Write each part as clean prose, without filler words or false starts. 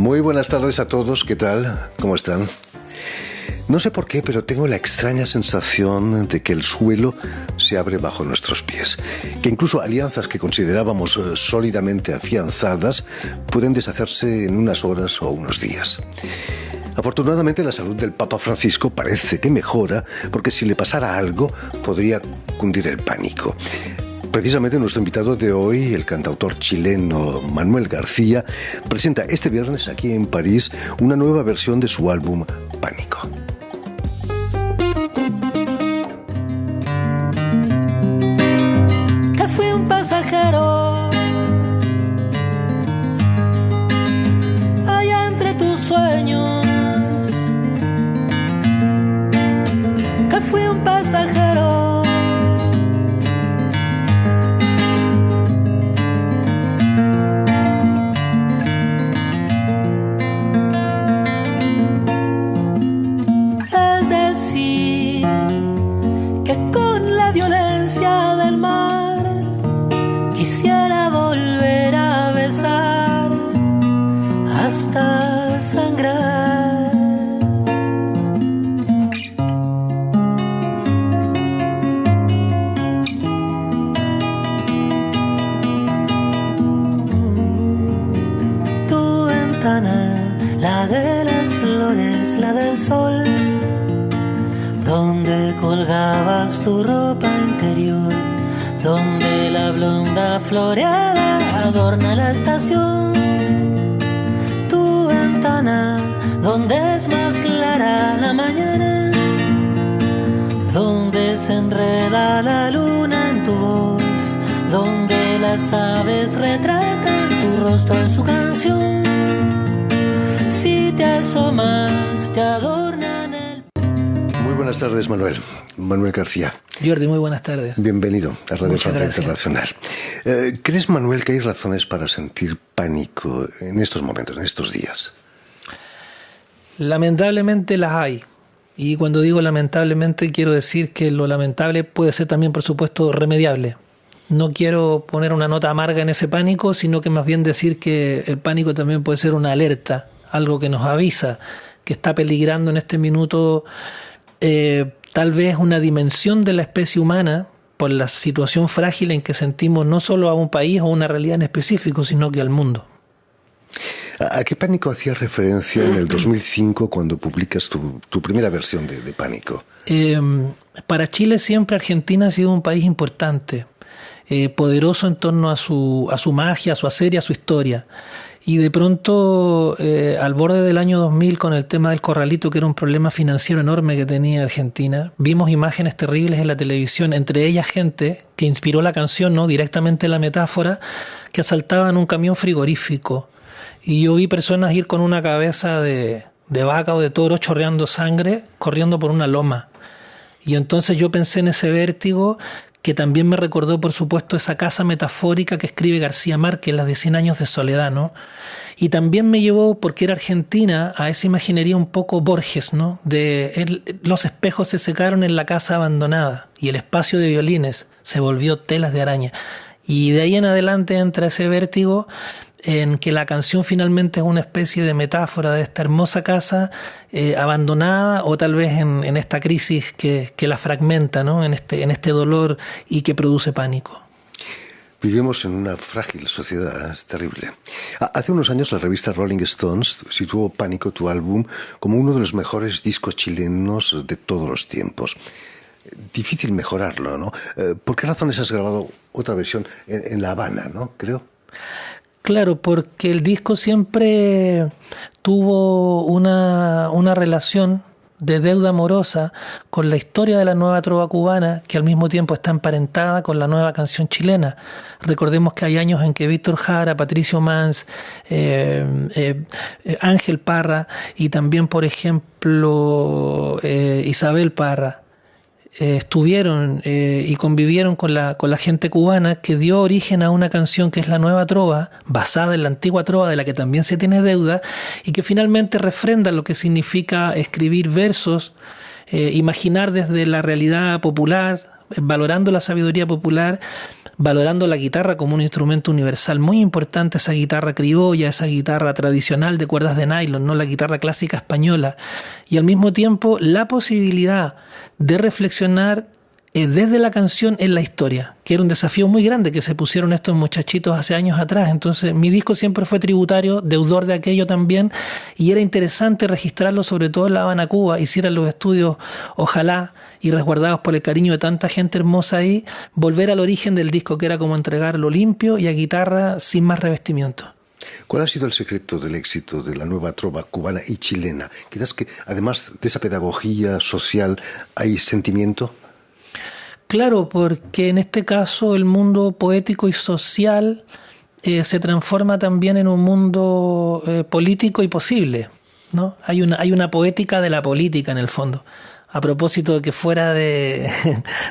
Muy buenas tardes a todos, ¿qué tal? ¿Cómo están? No sé por qué, pero tengo la extraña sensación de que el suelo se abre bajo nuestros pies, que incluso alianzas que considerábamos sólidamente afianzadas pueden deshacerse en unas horas o unos días. Afortunadamente la salud del Papa Francisco parece que mejora, porque si le pasara algo podría cundir el pánico. Precisamente nuestro invitado de hoy, el cantautor chileno Manuel García, presenta este viernes aquí en París una nueva versión de su álbum Pánico. Que fui un pasajero allá entre tus sueños, que fui un pasajero del mar. Quisiera volver a besar hasta sangrar. Tu ventana, la de las flores, la del sol, donde colgabas tu ropa interior, donde la blonda floreada adorna la estación. Tu ventana, donde es más clara la mañana, donde se enreda la luna en tu voz, donde las aves retratan tu rostro en su canción. Si te asomas, te adornan el... Muy buenas tardes, Manuel. Manuel García. Jordi, muy buenas tardes. Bienvenido a Radio Muchas Francia gracias. Internacional. ¿Crees, Manuel, que hay razones para sentir pánico en estos momentos, en estos días? Lamentablemente las hay. Y cuando digo lamentablemente quiero decir que lo lamentable puede ser también, por supuesto, remediable. No quiero poner una nota amarga en ese pánico, sino que más bien decir que el pánico también puede ser una alerta, algo que nos avisa que está peligrando en este minuto tal vez una dimensión de la especie humana por la situación frágil en que sentimos no solo a un país o una realidad en específico, sino que al mundo. ¿A qué pánico hacías referencia en el 2005 cuando publicas tu primera versión de Pánico? Para Chile siempre Argentina ha sido un país importante, poderoso en torno a su magia, a su hacer y a su historia. Y de pronto, al borde del año 2000, con el tema del corralito, que era un problema financiero enorme que tenía Argentina, vimos imágenes terribles en la televisión, entre ellas gente que inspiró la canción, ¿no? Directamente la metáfora, que asaltaban un camión frigorífico. Y yo vi personas ir con una cabeza de vaca o de toro chorreando sangre, corriendo por una loma. Y entonces yo pensé en ese vértigo que también me recordó, por supuesto, esa casa metafórica que escribe García Márquez, las de 100 años de soledad, ¿no? Y también me llevó, porque era Argentina, a esa imaginería un poco Borges, ¿no? Los espejos se secaron en la casa abandonada y el espacio de violines se volvió telas de araña. Y de ahí en adelante entra ese vértigo en que la canción finalmente es una especie de metáfora de esta hermosa casa abandonada, o tal vez en esta crisis que la fragmenta, ¿no? en este dolor y que produce pánico. Vivimos en una frágil sociedad, es terrible. Hace unos años la revista Rolling Stones situó Pánico, tu álbum, como uno de los mejores discos chilenos de todos los tiempos. Difícil mejorarlo, ¿no? ¿Por qué razones has grabado otra versión en La Habana, ¿no? Creo. Claro, porque el disco siempre tuvo una relación de deuda amorosa con la historia de la nueva trova cubana, que al mismo tiempo está emparentada con la nueva canción chilena. Recordemos que hay años en que Víctor Jara, Patricio Mans, Ángel Parra y también, por ejemplo, Isabel Parra estuvieron y convivieron con la gente cubana, que dio origen a una canción que es la nueva trova, basada en la antigua trova de la que también se tiene deuda, y que finalmente refrenda lo que significa escribir versos, imaginar desde la realidad popular, valorando la sabiduría popular, valorando la guitarra como un instrumento universal muy importante, esa guitarra criolla, esa guitarra tradicional de cuerdas de nylon, no la guitarra clásica española, y al mismo tiempo la posibilidad de reflexionar desde la canción en la historia, que era un desafío muy grande que se pusieron estos muchachitos hace años atrás. Entonces mi disco siempre fue tributario, deudor de aquello también, y era interesante registrarlo, sobre todo en La Habana, Cuba, hicieran los estudios, ojalá, y resguardados por el cariño de tanta gente hermosa ahí, volver al origen del disco, que era como entregarlo limpio y a guitarra sin más revestimiento. ¿Cuál ha sido el secreto del éxito de la nueva trova cubana y chilena? Quizás que, además de esa pedagogía social, hay sentimiento. Claro, porque en este caso el mundo poético y social se transforma también en un mundo político y posible, ¿no? Hay una poética de la política en el fondo. A propósito de que fuera de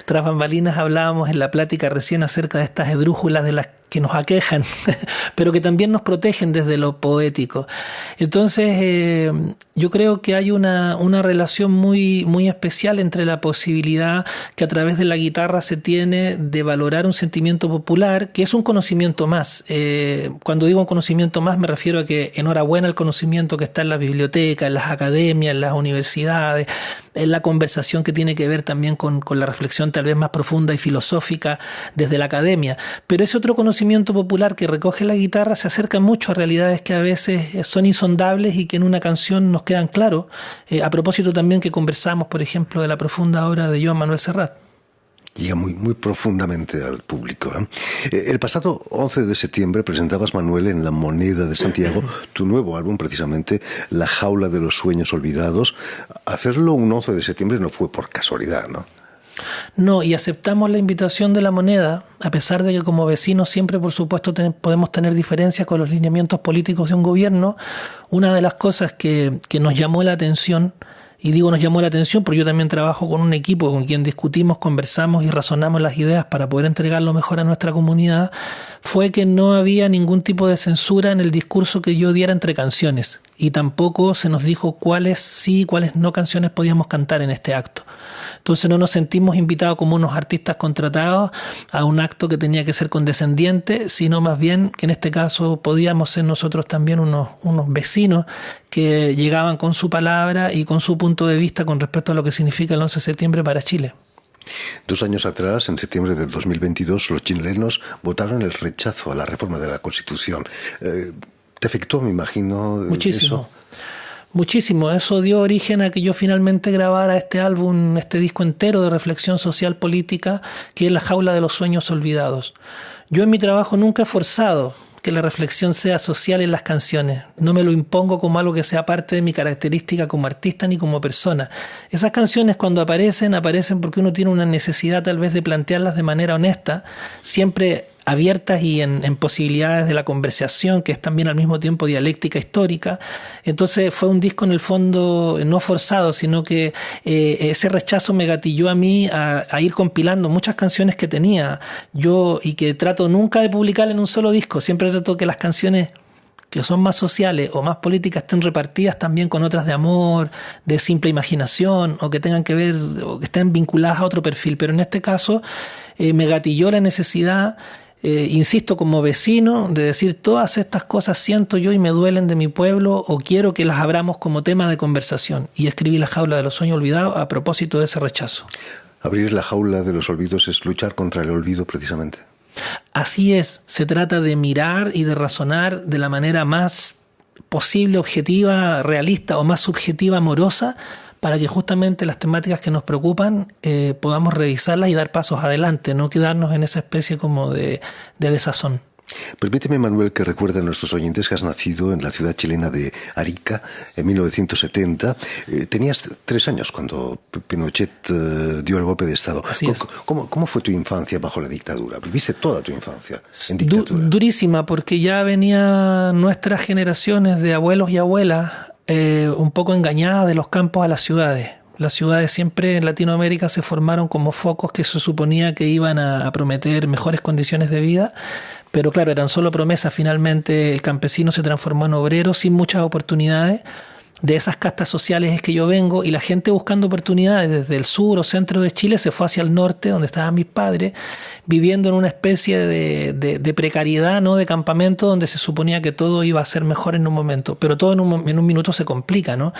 tras bambalinas hablábamos en la plática recién acerca de estas esdrújulas de las que nos aquejan, pero que también nos protegen desde lo poético. Entonces, yo creo que hay una relación muy, muy especial entre la posibilidad que a través de la guitarra se tiene de valorar un sentimiento popular, que es un conocimiento más. Cuando digo un conocimiento más, me refiero a que enhorabuena el conocimiento que está en la biblioteca, en las academias, en las universidades, en la conversación que tiene que ver también con la reflexión tal vez más profunda y filosófica desde la academia. Pero ese otro conocimiento popular que recoge la guitarra se acerca mucho a realidades que a veces son insondables y que en una canción nos quedan claros. A propósito también que conversamos, por ejemplo, de la profunda obra de Joan Manuel Serrat. Llega muy, muy profundamente al público, ¿eh? El pasado 11 de septiembre presentabas, Manuel, en La Moneda de Santiago, tu nuevo álbum, precisamente, La Jaula de los Sueños Olvidados. Hacerlo un 11 de septiembre no fue por casualidad, ¿no? No, y aceptamos la invitación de La Moneda, a pesar de que como vecinos siempre, por supuesto, podemos tener diferencias con los lineamientos políticos de un gobierno. Una de las cosas que nos llamó la atención, y digo nos llamó la atención porque yo también trabajo con un equipo con quien discutimos, conversamos y razonamos las ideas para poder entregarlo mejor a nuestra comunidad, fue que no había ningún tipo de censura en el discurso que yo diera entre canciones, y tampoco se nos dijo cuáles sí y cuáles no canciones podíamos cantar en este acto. Entonces no nos sentimos invitados como unos artistas contratados a un acto que tenía que ser condescendiente, sino más bien que en este caso podíamos ser nosotros también unos vecinos que llegaban con su palabra y con su punto de vista con respecto a lo que significa el 11 de septiembre para Chile. 2 años atrás, en septiembre del 2022, los chilenos votaron el rechazo a la reforma de la Constitución. ¿Te afectó, me imagino, muchísimo? Eso? Muchísimo. Eso dio origen a que yo finalmente grabara este álbum, este disco entero de reflexión social política, que es La Jaula de los Sueños Olvidados. Yo en mi trabajo nunca he forzado que la reflexión sea social en las canciones. No me lo impongo como algo que sea parte de mi característica como artista ni como persona. Esas canciones cuando aparecen porque uno tiene una necesidad tal vez de plantearlas de manera honesta, siempre abiertas y en posibilidades de la conversación, que es también al mismo tiempo dialéctica histórica. Entonces fue un disco en el fondo no forzado, sino que ese rechazo me gatilló a mí a ir compilando muchas canciones que tenía yo y que trato nunca de publicar en un solo disco. Siempre trato que las canciones que son más sociales o más políticas estén repartidas también con otras de amor, de simple imaginación, o que tengan que ver o que estén vinculadas a otro perfil. Pero en este caso me gatilló la necesidad, insisto, como vecino, de decir todas estas cosas siento yo y me duelen de mi pueblo, o quiero que las abramos como tema de conversación, y escribí La Jaula de los Sueños Olvidados a propósito de ese rechazo. Abrir la jaula de los olvidos es luchar contra el olvido, precisamente. Así es, se trata de mirar y de razonar de la manera más posible, objetiva, realista o más subjetiva, amorosa, para que justamente las temáticas que nos preocupan podamos revisarlas y dar pasos adelante, no quedarnos en esa especie como de desazón. Permíteme, Manuel, que recuerde a nuestros oyentes que has nacido en la ciudad chilena de Arica en 1970. Tenías 3 años cuando Pinochet dio el golpe de Estado. Así es. ¿Cómo fue tu infancia bajo la dictadura? ¿Viviste toda tu infancia en dictadura? Durísima, porque ya venían nuestras generaciones de abuelos y abuelas un poco engañadas de los campos a las ciudades. Las ciudades siempre en Latinoamérica se formaron como focos que se suponía que iban a prometer mejores condiciones de vida, pero claro, eran solo promesas. Finalmente el campesino se transformó en obrero sin muchas oportunidades. de esas castas sociales es que yo vengo, y la gente buscando oportunidades desde el sur o centro de Chile se fue hacia el norte, donde estaban mis padres, viviendo en una especie de precariedad, ¿no? De campamento donde se suponía que todo iba a ser mejor en un momento, pero todo en un minuto se complica, ¿no?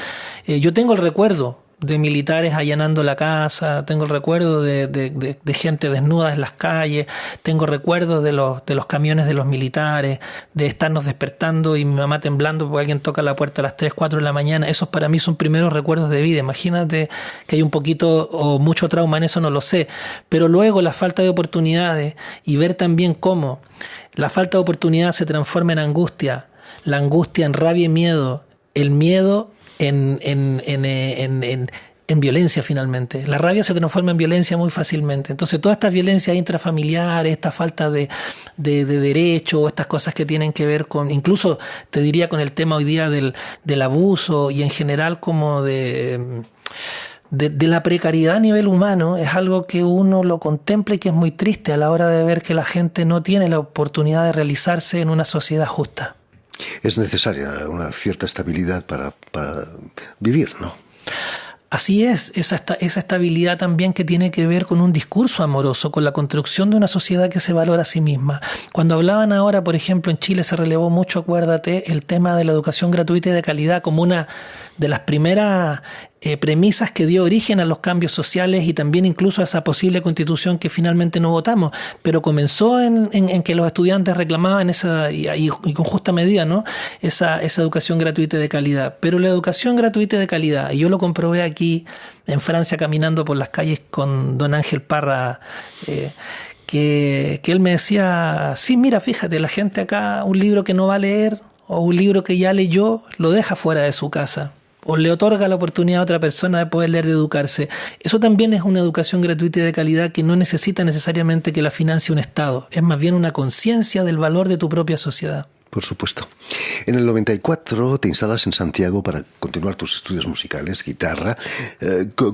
Yo tengo el recuerdo de militares allanando la casa, tengo el recuerdo de gente desnuda en las calles, tengo recuerdos de los camiones de los militares, de estarnos despertando y mi mamá temblando porque alguien toca la puerta a las 3, 4 de la mañana. Esos para mí son primeros recuerdos de vida. Imagínate que hay un poquito o mucho trauma en eso, no lo sé, pero luego la falta de oportunidades y ver también cómo la falta de oportunidad se transforma en angustia, la angustia en rabia y miedo, el miedo en violencia finalmente. La rabia se transforma en violencia muy fácilmente. Entonces todas estas violencias intrafamiliares, esta falta de derecho, estas cosas que tienen que ver con, incluso te diría con el tema hoy día del abuso y en general como de la precariedad a nivel humano, es algo que uno lo contempla y que es muy triste a la hora de ver que la gente no tiene la oportunidad de realizarse en una sociedad justa. Es necesaria una cierta estabilidad para vivir, ¿no? Así es, esa estabilidad también que tiene que ver con un discurso amoroso, con la construcción de una sociedad que se valora a sí misma. Cuando hablaban ahora, por ejemplo, en Chile se relevó mucho, acuérdate, el tema de la educación gratuita y de calidad como una de las primeras premisas que dio origen a los cambios sociales y también incluso a esa posible constitución que finalmente no votamos, pero comenzó en que los estudiantes reclamaban esa y con justa medida, ¿no? esa educación gratuita y de calidad. Pero la educación gratuita y de calidad, y yo lo comprobé aquí en Francia caminando por las calles con don Ángel Parra, que él me decía, sí, mira, fíjate, la gente acá un libro que no va a leer o un libro que ya leyó lo deja fuera de su casa, o le otorga la oportunidad a otra persona de poder leer, de educarse. Eso también es una educación gratuita y de calidad que no necesita necesariamente que la financie un Estado. Es más bien una conciencia del valor de tu propia sociedad. Por supuesto. En el 94 te instalas en Santiago para continuar tus estudios musicales, guitarra.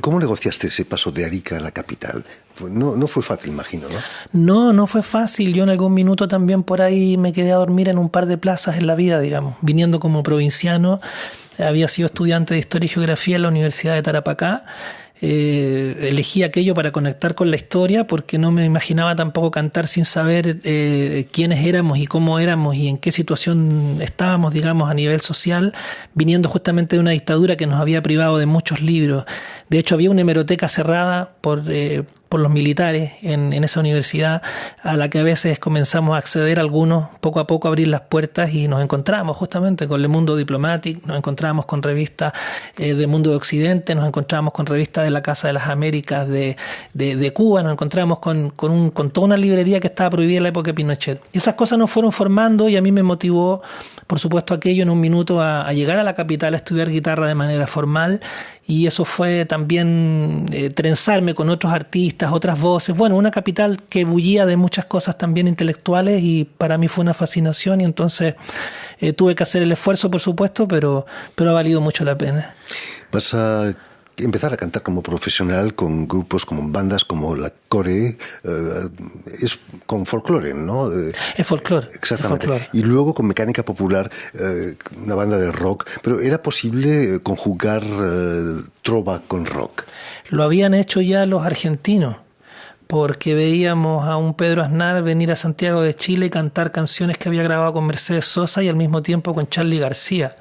¿Cómo negociaste ese paso de Arica a la capital? No fue fácil, imagino, ¿no? No fue fácil. Yo en algún minuto también por ahí me quedé a dormir en un par de plazas en la vida, digamos. Viniendo como provinciano, había sido estudiante de Historia y Geografía en la Universidad de Tarapacá. Elegí aquello para conectar con la historia porque no me imaginaba tampoco cantar sin saber quiénes éramos y cómo éramos y en qué situación estábamos, digamos, a nivel social, viniendo justamente de una dictadura que nos había privado de muchos libros. De hecho, había una hemeroteca cerrada por los militares en esa universidad, a la que a veces comenzamos a acceder algunos, poco a poco a abrir las puertas, y nos encontramos justamente con Le Mundo Diplomatique, nos encontramos con revistas de Mundo de Occidente, nos encontramos con revistas de la Casa de las Américas de Cuba, nos encontramos con toda una librería que estaba prohibida en la época de Pinochet. Y esas cosas nos fueron formando y a mí me motivó, por supuesto, aquello en un minuto a llegar a la capital a estudiar guitarra de manera formal, y eso fue también trenzarme con otros artistas, otras voces. Bueno, una capital que bullía de muchas cosas también intelectuales, y para mí fue una fascinación, y entonces tuve que hacer el esfuerzo, por supuesto, pero ha valido mucho la pena. Vas a empezar a cantar como profesional con grupos, como bandas como la Core, es con folclore, ¿no? Es folclore. Exactamente. Es folclore. Y luego con Mecánica Popular, una banda de rock. Pero ¿era posible conjugar trova con rock? Lo habían hecho ya los argentinos, porque veíamos a un Pedro Aznar venir a Santiago de Chile y cantar canciones que había grabado con Mercedes Sosa y al mismo tiempo con Charly García.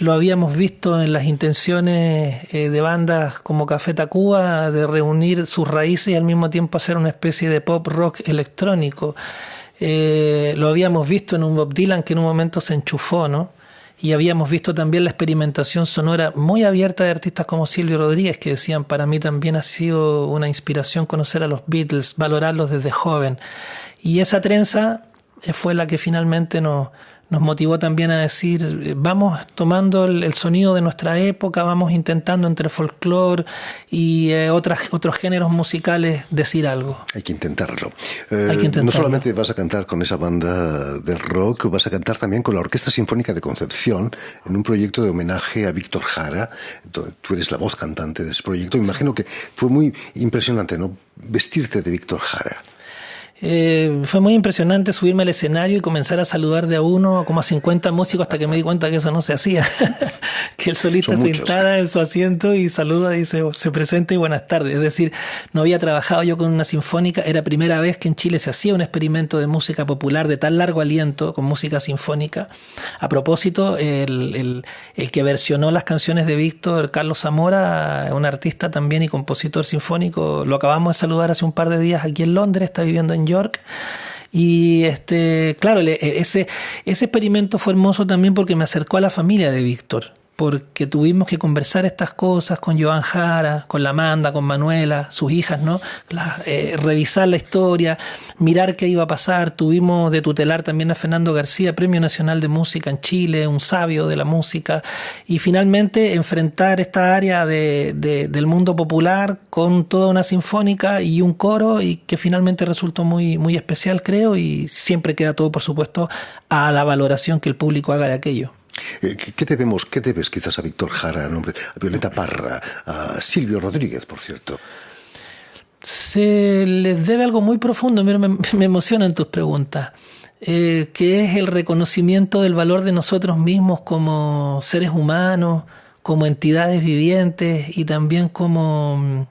Lo habíamos visto en las intenciones de bandas como Café Tacuba de reunir sus raíces y al mismo tiempo hacer una especie de pop rock electrónico. Lo habíamos visto en un Bob Dylan que en un momento se enchufó, ¿no? Y habíamos visto también la experimentación sonora muy abierta de artistas como Silvio Rodríguez, que decían, para mí también ha sido una inspiración conocer a los Beatles, valorarlos desde joven. Y esa trenza fue la que finalmente nos motivó también a decir, vamos tomando el sonido de nuestra época, vamos intentando entre folclore y otros géneros musicales decir algo. Hay que intentarlo. Hay que intentarlo. No solamente vas a cantar con esa banda de rock, vas a cantar también con la Orquesta Sinfónica de Concepción en un proyecto de homenaje a Víctor Jara. Tú eres la voz cantante de ese proyecto. Me imagino que fue muy impresionante, ¿no? Vestirte de Víctor Jara. Fue muy impresionante subirme al escenario y comenzar a saludar de a uno, como a 50 músicos, hasta que me di cuenta que eso no se hacía. Que el solista se instala en su asiento y saluda y se presenta y buenas tardes. Es decir, no había trabajado yo con una sinfónica, era primera vez que en Chile se hacía un experimento de música popular de tan largo aliento con música sinfónica. A propósito, el que versionó las canciones de Víctor, Carlos Zamora, un artista también y compositor sinfónico, lo acabamos de saludar hace un par de días aquí en Londres, está viviendo en York. Y claro, ese experimento fue hermoso también porque me acercó a la familia de Víctor, porque tuvimos que conversar estas cosas con Joan Jara, con la Amanda, con Manuela, sus hijas, ¿no? Revisar la historia, mirar qué iba a pasar. Tuvimos de tutelar también a Fernando García, Premio Nacional de Música en Chile, un sabio de la música, y finalmente enfrentar esta área del mundo popular con toda una sinfónica y un coro, y que finalmente resultó muy, muy especial, creo, y siempre queda todo, por supuesto, a la valoración que el público haga de aquello. ¿Qué debes quizás a Víctor Jara, a Violeta Parra, a Silvio Rodríguez, por cierto? Se les debe algo muy profundo, me emocionan tus preguntas, que es el reconocimiento del valor de nosotros mismos como seres humanos, como entidades vivientes y también como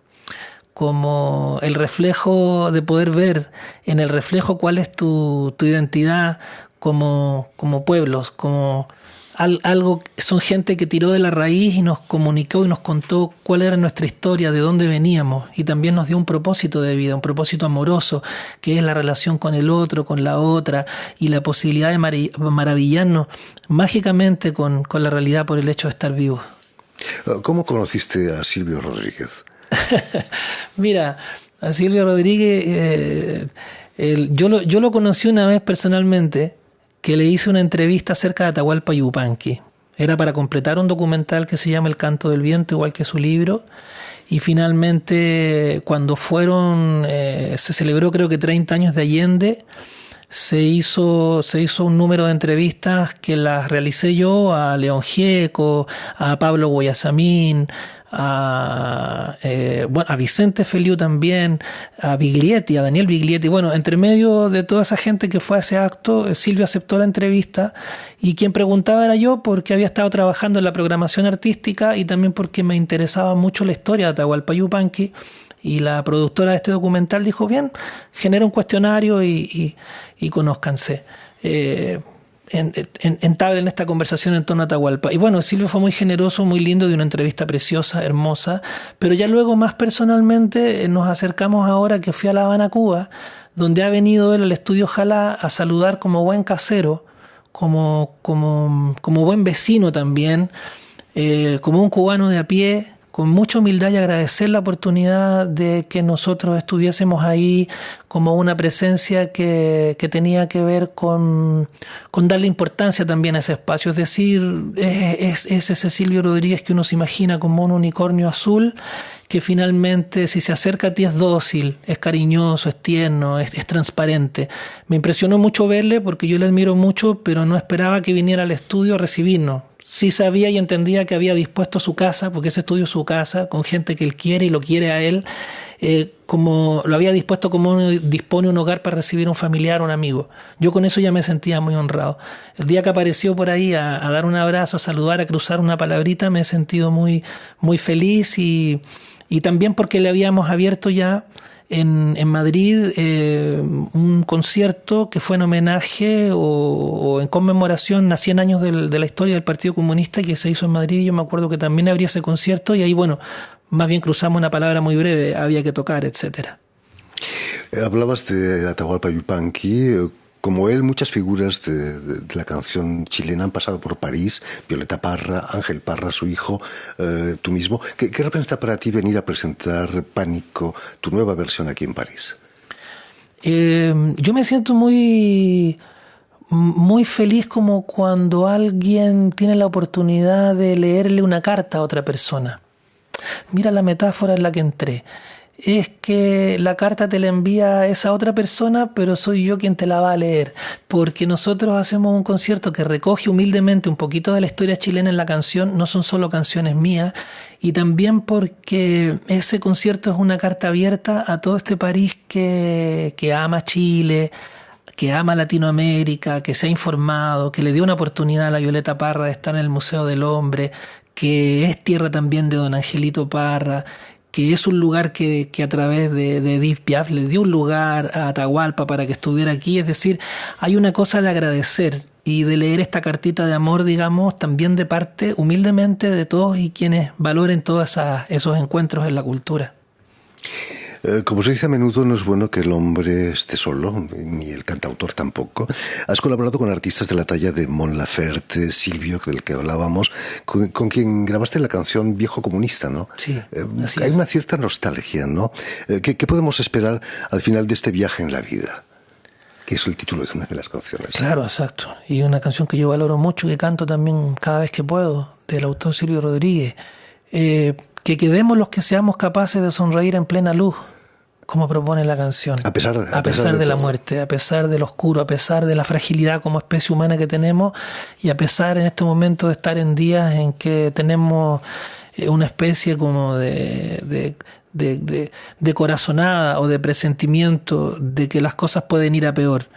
el reflejo de poder ver en el reflejo cuál es tu identidad como pueblos, algo, son gente que tiró de la raíz y nos comunicó y nos contó cuál era nuestra historia, de dónde veníamos, y también nos dio un propósito de vida, un propósito amoroso, que es la relación con el otro, con la otra, y la posibilidad de maravillarnos mágicamente con la realidad por el hecho de estar vivos. ¿Cómo conociste a Silvio Rodríguez? Mira, a Silvio Rodríguez, yo lo conocí una vez personalmente, que le hice una entrevista acerca de Atahualpa Yupanqui. Era para completar un documental que se llama El Canto del Viento, igual que su libro, y finalmente cuando se celebró creo que 30 años de Allende, se hizo un número de entrevistas que las realicé yo a León Gieco, a Pablo Guayasamín, a Vicente Feliu también, a Biglietti, a Daniel Biglietti. Bueno, entre medio de toda esa gente que fue a ese acto, Silvio aceptó la entrevista, y quien preguntaba era yo, porque había estado trabajando en la programación artística y también porque me interesaba mucho la historia de Atahualpa Yupanqui. Y la productora de este documental dijo, bien, genera un cuestionario y conózcanse. Entablen esta conversación en torno a Atahualpa. Y bueno, Silvio fue muy generoso, muy lindo, de una entrevista preciosa, hermosa, pero ya luego más personalmente nos acercamos ahora que fui a La Habana, Cuba, donde ha venido él al estudio Jalá a saludar como buen casero, como buen vecino también, como un cubano de a pie, con mucha humildad, y agradecer la oportunidad de que nosotros estuviésemos ahí como una presencia que tenía que ver con darle importancia también a ese espacio. Es decir, es ese Silvio Rodríguez que uno se imagina como un unicornio azul, que finalmente si se acerca a ti es dócil, es cariñoso, es tierno, es transparente. Me impresionó mucho verle porque yo le admiro mucho, pero no esperaba que viniera al estudio a recibirnos. Sí sabía y entendía que había dispuesto su casa, porque ese estudio es su casa, con gente que él quiere y lo quiere a él, como lo había dispuesto como uno dispone un hogar para recibir a un familiar o un amigo. Yo con eso ya me sentía muy honrado. El día que apareció por ahí a dar un abrazo, a saludar, a cruzar una palabrita, me he sentido muy, muy feliz, y también porque le habíamos abierto ya en Madrid un concierto que fue en homenaje o en conmemoración a 100 años de la historia del Partido Comunista, que se hizo en Madrid. Yo me acuerdo que también abría ese concierto, y ahí, bueno, más bien cruzamos una palabra muy breve, había que tocar, etcétera. Hablabas de Atahualpa Yupanqui. Como él, muchas figuras de la canción chilena han pasado por París. Violeta Parra, Ángel Parra, su hijo, tú mismo. ¿Qué representa para ti venir a presentar Pánico, tu nueva versión, aquí en París? Yo me siento muy feliz, como cuando alguien tiene la oportunidad de leerle una carta a otra persona. Mira la metáfora en la que entré. es que la carta te la envía esa otra persona, pero soy yo quien te la va a leer, porque nosotros hacemos un concierto que recoge humildemente un poquito de la historia chilena en la canción, no son solo canciones mías, y también porque ese concierto es una carta abierta a todo este país que ama Chile, que ama Latinoamérica, que se ha informado, que le dio una oportunidad a la Violeta Parra de estar en el Museo del Hombre, que es tierra también de don Angelito Parra, que es un lugar que a través de Edith Piaf le dio un lugar a Atahualpa para que estuviera aquí. Es decir, hay una cosa de agradecer y de leer esta cartita de amor, digamos, también de parte humildemente de todos y quienes valoren todos esos encuentros en la cultura. Como se dice a menudo, no es bueno que el hombre esté solo, ni el cantautor tampoco. Has colaborado con artistas de la talla de Mon Laferte, Silvio, del que hablábamos, con quien grabaste la canción Viejo Comunista, ¿no? Sí, así hay es. una cierta nostalgia, ¿no? ¿Qué podemos esperar al final de este viaje en la vida? Que es el título de una de las canciones. Claro, exacto. Y una canción que yo valoro mucho, que canto también cada vez que puedo, del autor Silvio Rodríguez. Que quedemos los que seamos capaces de sonreír en plena luz, como propone la canción. A pesar de la muerte, a pesar del oscuro, a pesar de la fragilidad como especie humana que tenemos, y a pesar en este momento de estar en días en que tenemos una especie como de corazonada o de presentimiento de que las cosas pueden ir a peor.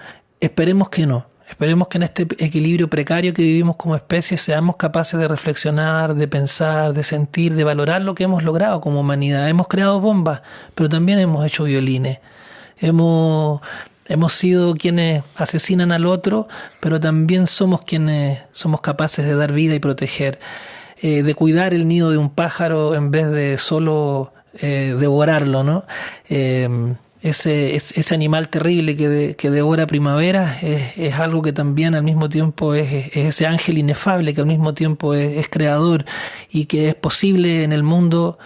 Esperemos que no. Esperemos que en este equilibrio precario que vivimos como especie seamos capaces de reflexionar, de pensar, de sentir, de valorar lo que hemos logrado como humanidad. Hemos creado bombas, pero también hemos hecho violines. Hemos sido quienes asesinan al otro, pero también somos quienes somos capaces de dar vida y proteger. De cuidar el nido de un pájaro en vez de solo devorarlo, ¿no? Ese animal terrible que devora primavera es algo que también al mismo tiempo es ese ángel inefable que al mismo tiempo es creador y que es posible en el mundo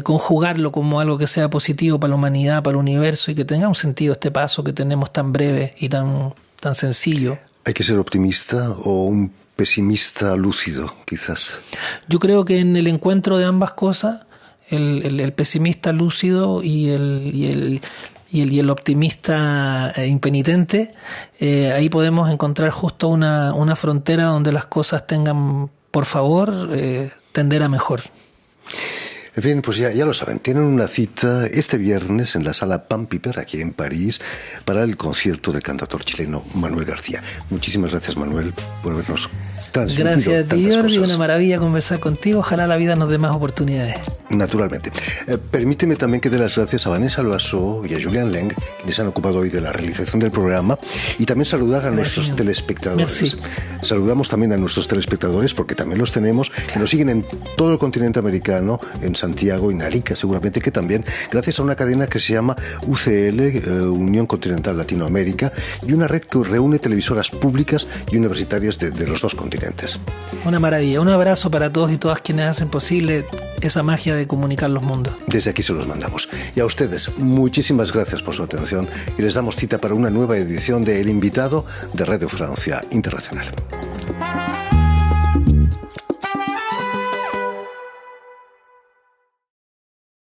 conjugarlo como algo que sea positivo para la humanidad, para el universo y que tenga un sentido este paso que tenemos tan breve y tan sencillo. ¿Hay que ser optimista o un pesimista lúcido, quizás? Yo creo que en el encuentro de ambas cosas, el pesimista lúcido y el optimista impenitente, ahí podemos encontrar justo una frontera donde las cosas tengan, por favor, tender a mejor. En fin, pues ya lo saben, tienen una cita este viernes en la Sala Pan Piper, aquí en París, para el concierto del cantautor chileno Manuel García. Muchísimas gracias, Manuel, por habernos transmitido. Gracias a ti, Jordi, cosas. una maravilla conversar contigo. Ojalá la vida nos dé más oportunidades. Naturalmente. Permíteme también que dé las gracias a Vanessa Loasso y a Julián Leng, quienes han ocupado hoy de la realización del programa, y también saludar a nuestros telespectadores. Merci. Saludamos también a nuestros telespectadores, porque también los tenemos, que nos siguen en todo el continente americano, en Santiago y Narica, seguramente que también, gracias a una cadena que se llama UCL, Unión Continental Latinoamérica, y una red que reúne televisoras públicas y universitarias de los dos continentes. Una maravilla. Un abrazo para todos y todas quienes hacen posible esa magia de comunicar los mundos. Desde aquí se los mandamos. Y a ustedes, muchísimas gracias por su atención y les damos cita para una nueva edición de El Invitado de Radio Francia Internacional.